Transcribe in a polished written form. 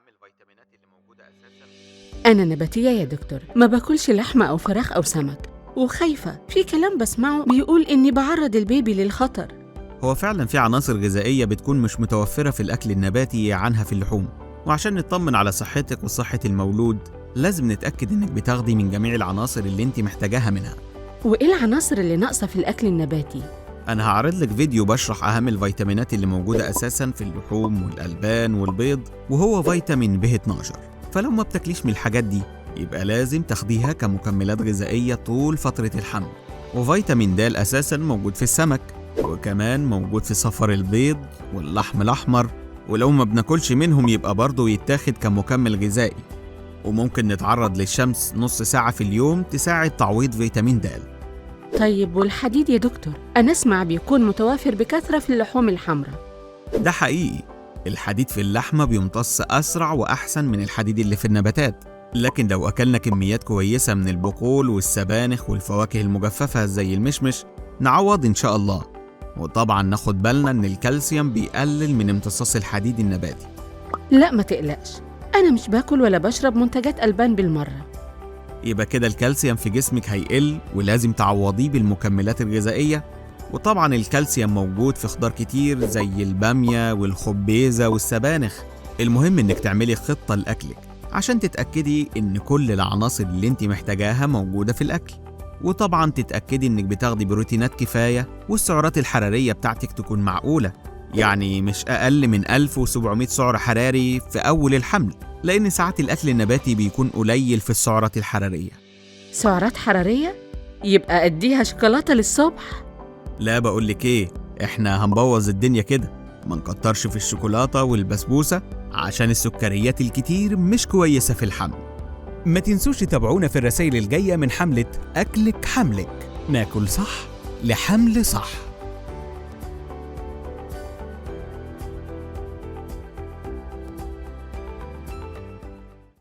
أهم الفيتامينات اللي موجودة أساساً؟ أنا نباتية يا دكتور، ما باكلش لحمة أو فراخ أو سمك، وخايفة في كلام بسمعه بيقول إني بعرض البيبي للخطر. هو فعلا في عناصر غذائية بتكون مش متوفرة في الأكل النباتي عنها في اللحوم، وعشان نطمن على صحتك وصحة المولود لازم نتأكد إنك بتاخدي من جميع العناصر اللي انت محتاجاها منها. وإيه العناصر اللي ناقصة في الأكل النباتي؟ أنا هعرض لك فيديو بشرح أهم الفيتامينات اللي موجودة أساساً في اللحوم والألبان والبيض، وهو فيتامين B12. فلو ما بتاكليش من الحاجات دي يبقى لازم تاخديها كمكملات غذائية طول فترة الحمل. وفيتامين د أساساً موجود في السمك، وكمان موجود في صفر البيض واللحم الأحمر، ولو ما بناكلش منهم يبقى برضه يتاخد كمكمل غذائي. وممكن نتعرض للشمس نص ساعة في اليوم تساعد تعويض فيتامين د. طيب والحديد يا دكتور؟ أنا أسمع بيكون متوافر بكثرة في اللحوم الحمراء. ده حقيقي، الحديد في اللحمة بيمتص أسرع وأحسن من الحديد اللي في النباتات، لكن لو أكلنا كميات كويسة من البقول والسبانخ والفواكه المجففة زي المشمش نعوض إن شاء الله. وطبعا ناخد بالنا إن الكالسيوم بيقلل من امتصاص الحديد النباتي. لا ما تقلقش، أنا مش باكل ولا بشرب منتجات ألبان بالمرة. يبقى كده الكالسيوم في جسمك هيقل، ولازم تعوضيه بالمكملات الغذائية. وطبعا الكالسيوم موجود في خضار كتير زي البامية والخبيزة والسبانخ. المهم إنك تعملي خطة لأكلك عشان تتأكدي إن كل العناصر اللي انت محتاجاها موجودة في الأكل. وطبعا تتأكدي إنك بتاخدي بروتينات كفاية، والسعرات الحرارية بتاعتك تكون معقولة، يعني مش أقل من 1700 سعر حراري في أول الحمل، لأن ساعات الأكل النباتي بيكون قليل في السعرات الحرارية. سعرات حرارية؟ يبقى أديها شوكولاتة للصبح؟ لا بقولك إيه، إحنا هنبوظ الدنيا كده، ما نكترش في الشوكولاتة والبسبوسة عشان السكريات الكتير مش كويسة في الحمل. ما تنسوش تتابعونا في الرسائل الجاية من حملة أكلك حملك، ناكل صح لحمل صح.